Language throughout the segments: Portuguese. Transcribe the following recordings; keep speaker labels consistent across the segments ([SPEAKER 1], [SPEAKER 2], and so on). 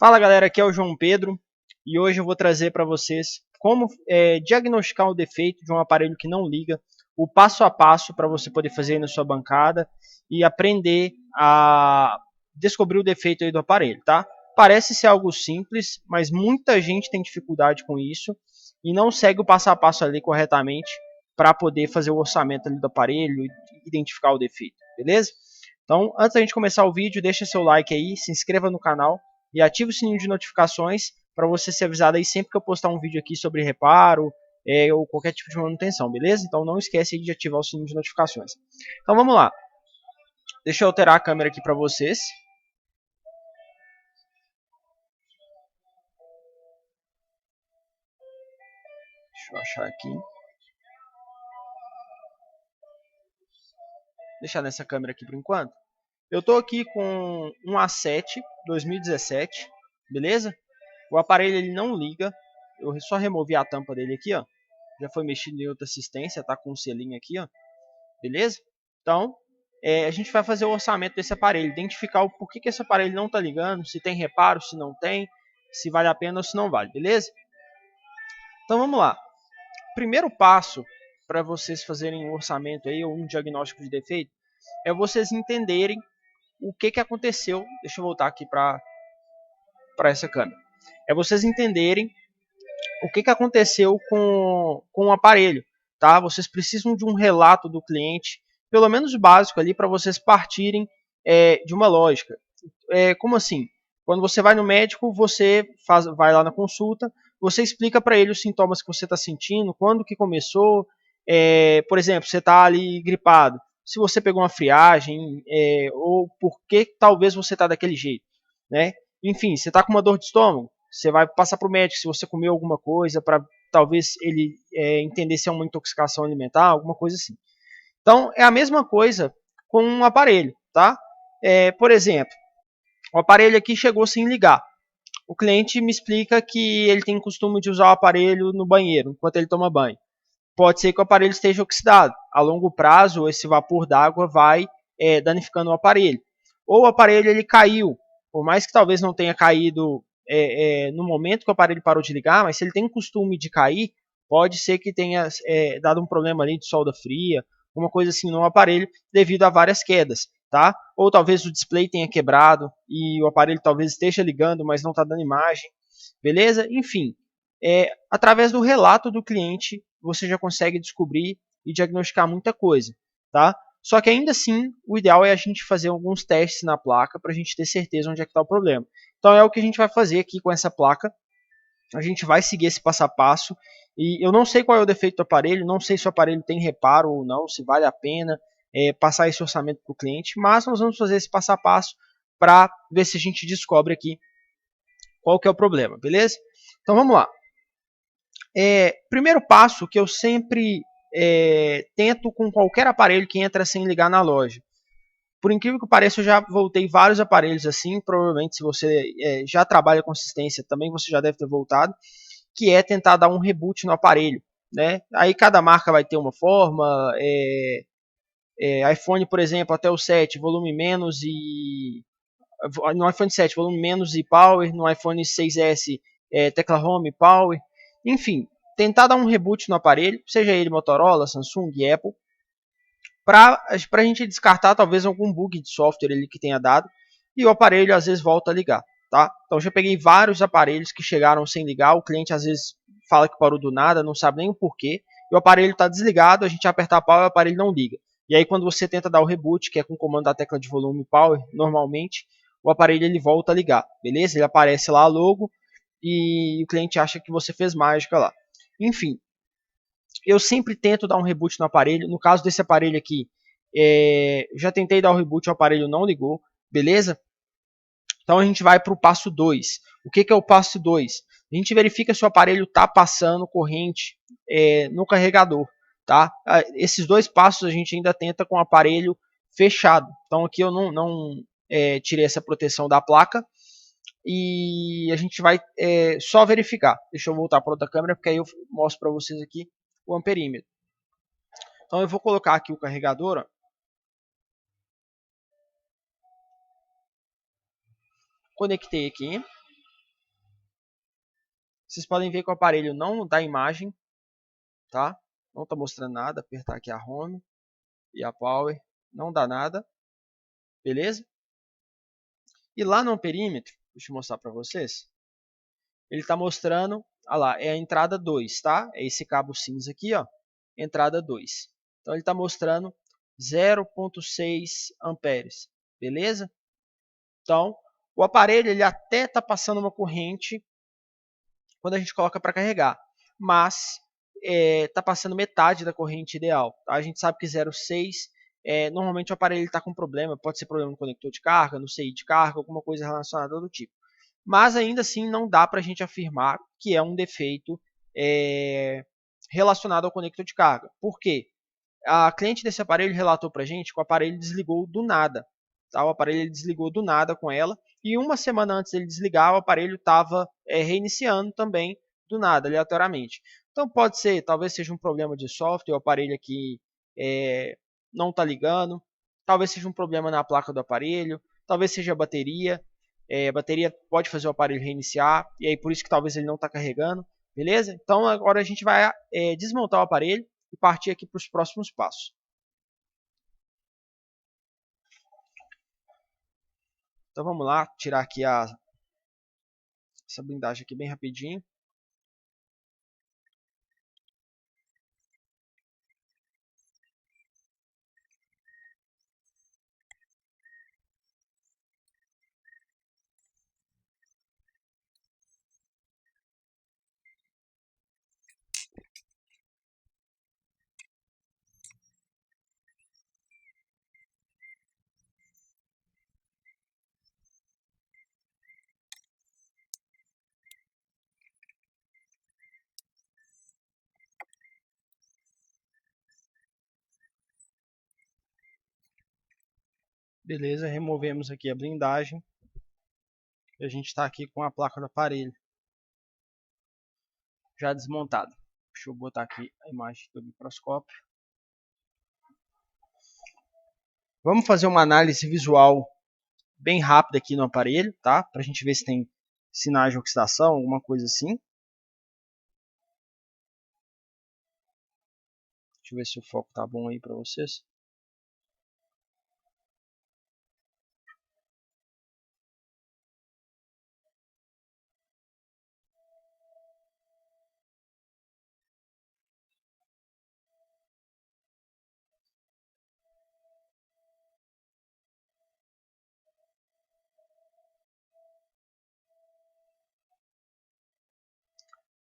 [SPEAKER 1] Fala galera, aqui é o João Pedro e hoje eu vou trazer para vocês como diagnosticar o defeito de um aparelho que não liga, o passo a passo para você poder fazer aí na sua bancada e aprender a descobrir o defeito aí do aparelho, tá? Parece ser algo simples, mas muita gente tem dificuldade com isso e não segue o passo a passo ali corretamente para poder fazer o orçamento ali do aparelho e identificar o defeito, beleza? Então, antes da gente começar o vídeo, deixa seu like aí, se inscreva no canal e ative o sininho de notificações para você ser avisado aí sempre que eu postar um vídeo aqui sobre reparo ou qualquer tipo de manutenção, beleza? Então não esquece de ativar o sininho de notificações. Então vamos lá. Deixa eu alterar a câmera aqui para vocês. Deixa eu achar aqui. Deixar nessa câmera aqui por enquanto. Eu estou aqui com um A7 2017, beleza? O aparelho ele não liga. Eu só removi a tampa dele aqui, ó. Já foi mexido em outra assistência, tá com um selinho aqui, ó. Beleza? Então, a gente vai fazer o orçamento desse aparelho, identificar o porquê que esse aparelho não está ligando, se tem reparo, se não tem, se vale a pena ou se não vale, beleza? Então vamos lá. Primeiro passo para vocês fazerem um orçamento aí ou um diagnóstico de defeito é vocês entenderem o que aconteceu. Deixa eu voltar aqui para essa câmera. É vocês entenderem o que aconteceu com o aparelho, tá? Vocês precisam de um relato do cliente, pelo menos básico ali, para vocês partirem de uma lógica. Como assim? Quando você vai no médico, você vai lá na consulta, você explica para ele os sintomas que você está sentindo, quando que começou, por exemplo, você está ali gripado, se você pegou uma friagem, ou por que talvez você está daquele jeito, né? Enfim, você está com uma dor de estômago, você vai passar para o médico se você comeu alguma coisa, para talvez ele entender se é uma intoxicação alimentar, alguma coisa assim. Então, é a mesma coisa com um aparelho, tá? Por exemplo, o aparelho aqui chegou sem ligar. O cliente me explica que ele tem costume de usar o aparelho no banheiro, enquanto ele toma banho. Pode ser que o aparelho esteja oxidado. A longo prazo, esse vapor d'água vai danificando o aparelho. Ou o aparelho ele caiu, por mais que talvez não tenha caído no momento que o aparelho parou de ligar, mas se ele tem o costume de cair, pode ser que tenha dado um problema ali de solda fria, uma coisa assim no aparelho, devido a várias quedas, tá? Ou talvez o display tenha quebrado e o aparelho talvez esteja ligando, mas não está dando imagem, beleza? Enfim, através do relato do cliente, você já consegue descobrir e diagnosticar muita coisa, tá? Só que ainda assim, o ideal é a gente fazer alguns testes na placa para a gente ter certeza onde é que está o problema. Então é o que a gente vai fazer aqui com essa placa. A gente vai seguir esse passo a passo. E eu não sei qual é o defeito do aparelho, não sei se o aparelho tem reparo ou não, se vale a pena passar esse orçamento para o cliente, mas nós vamos fazer esse passo a passo para ver se a gente descobre aqui qual que é o problema, beleza? Então vamos lá. Primeiro passo que eu sempre tento com qualquer aparelho que entra sem ligar na loja. Por incrível que pareça, eu já voltei vários aparelhos assim. Provavelmente, se você já trabalha com assistência, também você já deve ter voltado. Que é tentar dar um reboot no aparelho, né? Aí cada marca vai ter uma forma. iPhone, por exemplo, até o 7, volume menos e no iPhone 7, volume menos e power, no iPhone 6S, tecla home, power, enfim, tentar dar um reboot no aparelho, seja ele Motorola, Samsung, Apple, para a gente descartar talvez algum bug de software ali que tenha dado e o aparelho às vezes volta a ligar, tá? Então já peguei vários aparelhos que chegaram sem ligar, o cliente às vezes fala que parou do nada, não sabe nem o porquê, e o aparelho está desligado, a gente aperta a pau e o aparelho não liga. E aí quando você tenta dar o reboot, que é com o comando da tecla de volume power, normalmente, o aparelho ele volta a ligar, beleza? Ele aparece lá logo e o cliente acha que você fez mágica lá. Enfim, eu sempre tento dar um reboot no aparelho. No caso desse aparelho aqui, já tentei dar o reboot, o aparelho não ligou, beleza? Então a gente vai para o passo 2. O que é o passo 2? A gente verifica se o aparelho está passando corrente no carregador. Tá? Esses dois passos a gente ainda tenta com o aparelho fechado. Então aqui eu não tirei essa proteção da placa. E a gente vai só verificar. Deixa eu voltar para outra câmera, porque aí eu mostro para vocês aqui o amperímetro. Então eu vou colocar aqui o carregador. Ó. Conectei aqui. Vocês podem ver que o aparelho não dá imagem, tá? Não está mostrando nada. Apertar aqui a Home e a Power, não dá nada, beleza? E lá no perímetro, deixa eu mostrar para vocês, ele está mostrando, olha lá, é a entrada 2, tá? É esse cabo cinza aqui, ó, entrada 2. Então ele está mostrando 0,6 amperes, beleza? Então, o aparelho ele até está passando uma corrente quando a gente coloca para carregar, mas está passando metade da corrente ideal. Tá? A gente sabe que 0,6, normalmente o aparelho está com problema, pode ser problema no conector de carga, no CI de carga, alguma coisa relacionada do tipo. Mas ainda assim não dá para a gente afirmar que é um defeito relacionado ao conector de carga. Por quê? A cliente desse aparelho relatou para a gente que o aparelho desligou do nada. Tá? O aparelho desligou do nada com ela e uma semana antes dele desligar, o aparelho estava reiniciando também do nada, aleatoriamente. Então pode ser, talvez seja um problema de software, o aparelho aqui não está ligando, talvez seja um problema na placa do aparelho, talvez seja a bateria. A bateria pode fazer o aparelho reiniciar e aí por isso que talvez ele não está carregando, beleza? Então agora a gente vai desmontar o aparelho e partir aqui para os próximos passos. Então vamos lá, tirar aqui essa blindagem aqui bem rapidinho. Beleza, removemos aqui a blindagem. E a gente está aqui com a placa do aparelho já desmontada. Deixa eu botar aqui a imagem do microscópio. Vamos fazer uma análise visual bem rápida aqui no aparelho, tá? Para a gente ver se tem sinais de oxidação, alguma coisa assim. Deixa eu ver se o foco tá bom aí para vocês.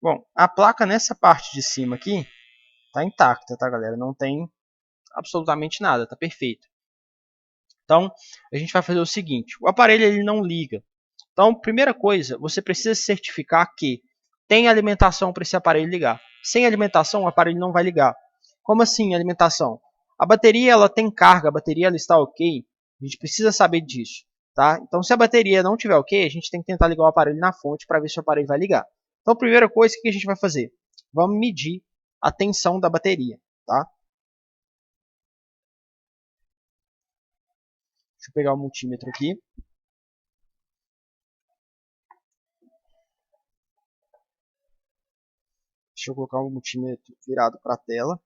[SPEAKER 1] Bom, a placa nessa parte de cima aqui tá intacta, tá, galera? Não tem absolutamente nada, tá perfeito. Então, a gente vai fazer o seguinte, o aparelho ele não liga. Então, primeira coisa, você precisa certificar que tem alimentação para esse aparelho ligar. Sem alimentação, o aparelho não vai ligar. Como assim alimentação? A bateria ela tem carga, a bateria ela está ok, a gente precisa saber disso. Tá? Então, se a bateria não estiver ok, a gente tem que tentar ligar o aparelho na fonte para ver se o aparelho vai ligar. Então, primeira coisa, o que a gente vai fazer? Vamos medir a tensão da bateria. Tá? Deixa eu pegar o multímetro aqui. Deixa eu colocar o multímetro virado para a tela.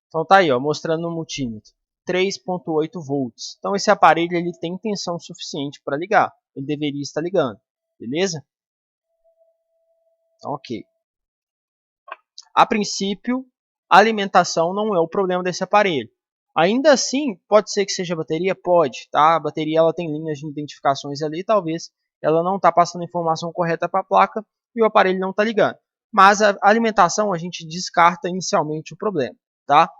[SPEAKER 1] Então tá aí, ó, mostrando no multímetro 3,8 volts. Então esse aparelho ele tem tensão suficiente para ligar. Ele deveria estar ligando, beleza? Então, ok. A princípio, a alimentação não é o problema desse aparelho. Ainda assim, pode ser que seja a bateria? Pode, tá? A bateria ela tem linhas de identificações ali, talvez ela não está passando a informação correta para a placa e o aparelho não está ligando. Mas a alimentação a gente descarta inicialmente o problema, tá?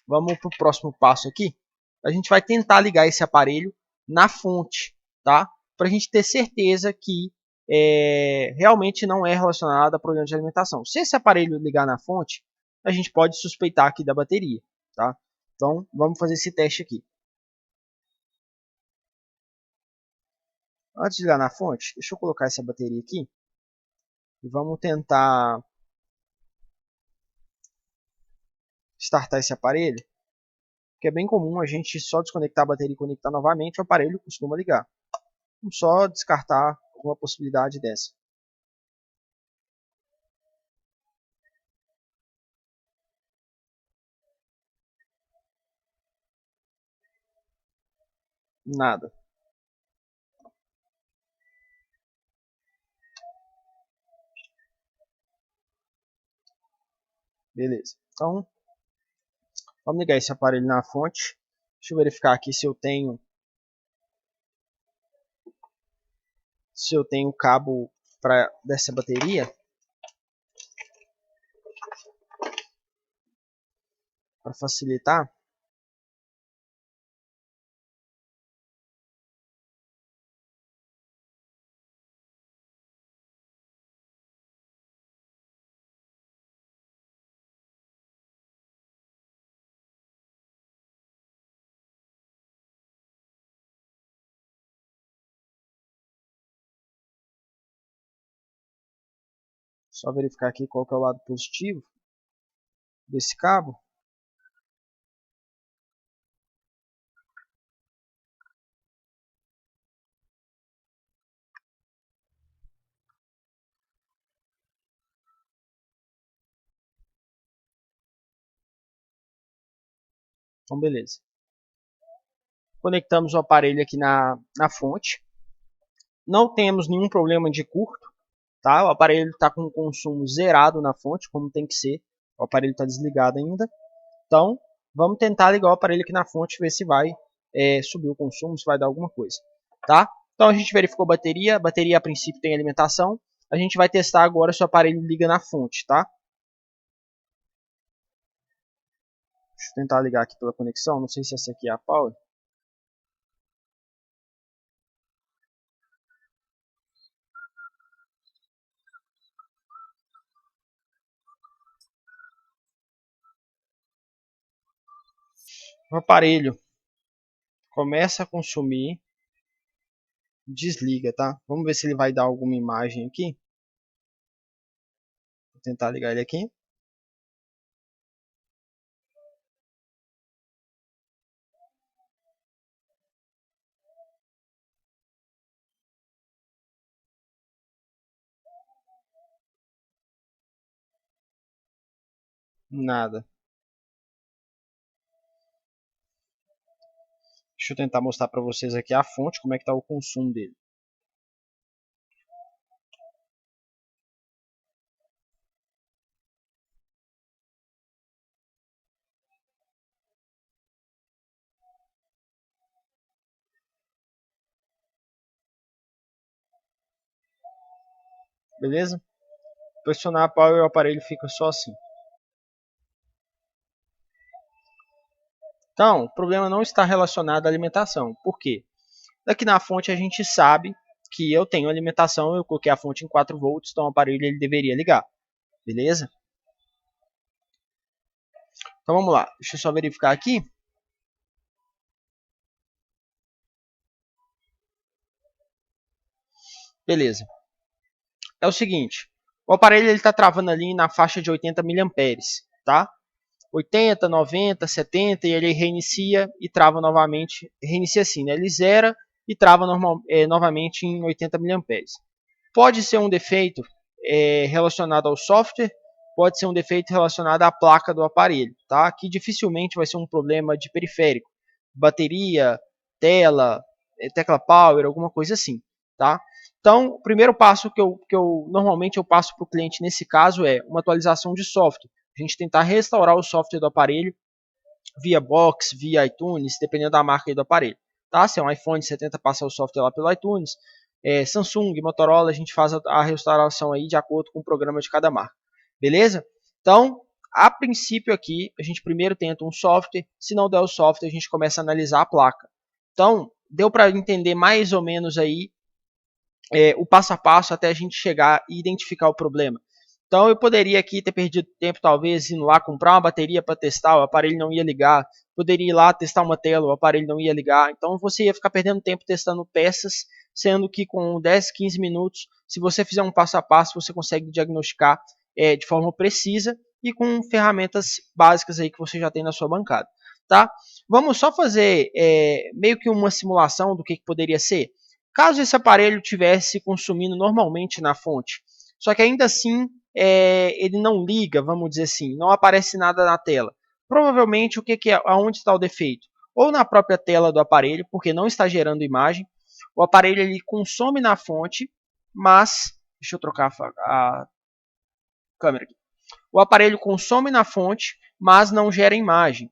[SPEAKER 1] Vamos para o próximo passo aqui. A gente vai tentar ligar esse aparelho na fonte, tá? Para a gente ter certeza que realmente não é relacionado a problema de alimentação. Se esse aparelho ligar na fonte, a gente pode suspeitar aqui da bateria, tá? Então, vamos fazer esse teste aqui. Antes de ligar na fonte, deixa eu colocar essa bateria aqui. E vamos tentar startar esse aparelho. Porque é bem comum a gente só desconectar a bateria e conectar novamente, o aparelho costuma ligar. Vamos só descartar alguma possibilidade dessa. Nada. Beleza. Então, vamos ligar esse aparelho na fonte. Deixa eu verificar aqui se eu tenho cabo dessa bateria para facilitar. Só verificar aqui qual que é o lado positivo desse cabo. Então, beleza. Conectamos o aparelho aqui na fonte. Não temos nenhum problema de curto. Tá? O aparelho está com o consumo zerado na fonte, como tem que ser. O aparelho está desligado ainda. Então, vamos tentar ligar o aparelho aqui na fonte, ver se vai subir o consumo, se vai dar alguma coisa. Tá? Então, a gente verificou a bateria a princípio tem alimentação. A gente vai testar agora se o aparelho liga na fonte. Tá? Deixa eu tentar ligar aqui pela conexão, não sei se essa aqui é a power. O aparelho começa a consumir, desliga, tá? Vamos ver se ele vai dar alguma imagem aqui. Vou tentar ligar ele aqui. Nada. Deixa eu tentar mostrar para vocês aqui a fonte, como é que está o consumo dele. Beleza? Pressionar a power e o aparelho fica só assim. Então, o problema não está relacionado à alimentação. Por quê? Daqui na fonte a gente sabe que eu tenho alimentação, eu coloquei a fonte em 4 volts, então o aparelho ele deveria ligar. Beleza? Então vamos lá, deixa eu só verificar aqui. Beleza. É o seguinte, o aparelho está travando ali na faixa de 80 mA, tá? 80, 90, 70 e ele reinicia e trava novamente. Reinicia assim, né? Ele zera e trava novamente em 80 mA. Pode ser um defeito relacionado ao software, pode ser um defeito relacionado à placa do aparelho, tá? Que dificilmente vai ser um problema de periférico, bateria, tela, tecla power, alguma coisa assim, tá? Então, o primeiro passo que eu normalmente eu passo para o cliente nesse caso é uma atualização de software. A gente tentar restaurar o software do aparelho via box, via iTunes, dependendo da marca do aparelho. Tá? Se é um iPhone 70, passa o software lá pelo iTunes. Samsung, Motorola, a gente faz a restauração aí de acordo com o programa de cada marca. Beleza? Então, a princípio aqui, a gente primeiro tenta um software. Se não der o software, a gente começa a analisar a placa. Então, deu para entender mais ou menos aí o passo a passo até a gente chegar e identificar o problema. Então eu poderia aqui ter perdido tempo, talvez, indo lá comprar uma bateria para testar, o aparelho não ia ligar. Poderia ir lá testar uma tela, o aparelho não ia ligar. Então você ia ficar perdendo tempo testando peças, sendo que com 10, 15 minutos, se você fizer um passo a passo, você consegue diagnosticar de forma precisa e com ferramentas básicas aí que você já tem na sua bancada. Tá? Vamos só fazer meio que uma simulação do que poderia ser. Caso esse aparelho tivesse consumindo normalmente na fonte, só que ainda assim ele não liga, vamos dizer assim, não aparece nada na tela. Provavelmente aonde está o defeito? Ou na própria tela do aparelho, porque não está gerando imagem. O aparelho ele consome na fonte, mas deixa eu trocar a câmera aqui. O aparelho consome na fonte, mas não gera imagem.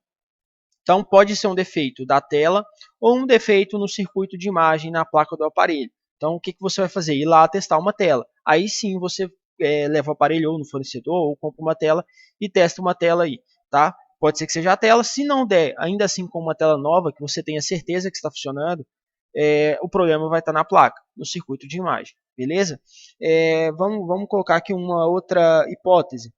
[SPEAKER 1] Então pode ser um defeito da tela ou um defeito no circuito de imagem na placa do aparelho. Então o que você vai fazer? Ir lá testar uma tela. Aí sim você leva o aparelho ou no fornecedor ou compra uma tela e testa uma tela aí, tá? Pode ser que seja a tela. Se não der, ainda assim com uma tela nova que você tenha certeza que está funcionando, o problema vai estar na placa, no circuito de imagem, beleza? Vamos colocar aqui uma outra hipótese.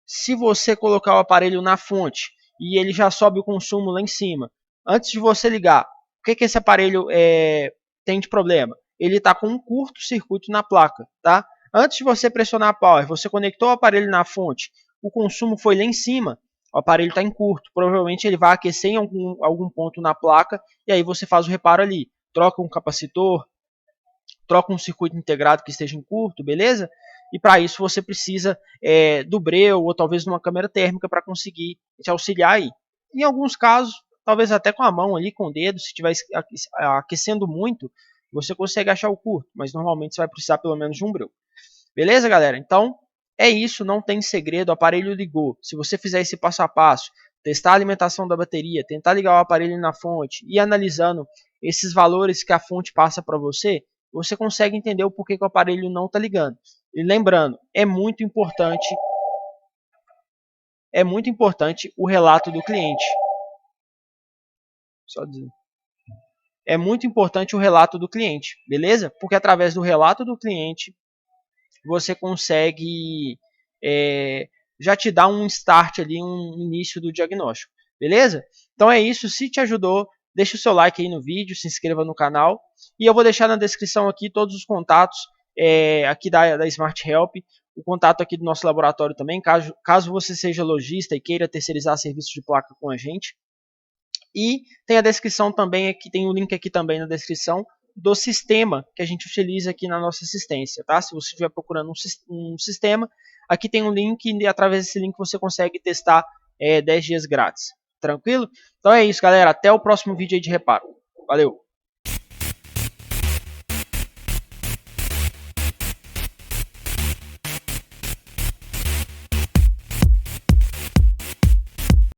[SPEAKER 1] Se você colocar o aparelho na fonte e ele já sobe o consumo lá em cima, antes de você ligar, o que esse aparelho tem de problema? Ele está com um curto-circuito na placa, tá? Antes de você pressionar a power, você conectou o aparelho na fonte, o consumo foi lá em cima, o aparelho está em curto, provavelmente ele vai aquecer em algum ponto na placa e aí você faz o reparo ali, troca um capacitor, troca um circuito integrado que esteja em curto, beleza? E para isso você precisa do breu ou talvez de uma câmera térmica para conseguir te auxiliar aí. Em alguns casos, talvez até com a mão ali, com o dedo, se estiver aquecendo muito, você consegue achar o curto, mas normalmente você vai precisar pelo menos de um breu. Beleza, galera? Então, é isso, não tem segredo, o aparelho ligou. Se você fizer esse passo a passo, testar a alimentação da bateria, tentar ligar o aparelho na fonte e analisando esses valores que a fonte passa para você, você consegue entender o porquê que o aparelho não está ligando. E lembrando, é muito importante o relato do cliente. Só dizer. É muito importante o relato do cliente, beleza? Porque através do relato do cliente, você consegue já te dar um start ali, um início do diagnóstico, beleza? Então é isso, se te ajudou, deixa o seu like aí no vídeo, se inscreva no canal e eu vou deixar na descrição aqui todos os contatos aqui da Smart Help, o contato aqui do nosso laboratório também, caso você seja lojista e queira terceirizar serviços de placa com a gente. E tem a descrição também, aqui tem o link aqui também na descrição do sistema que a gente utiliza aqui na nossa assistência, tá? Se você estiver procurando um sistema, aqui tem um link e através desse link você consegue testar 10 dias grátis. Tranquilo? Então é isso, galera. Até o próximo vídeo aí de reparo. Valeu!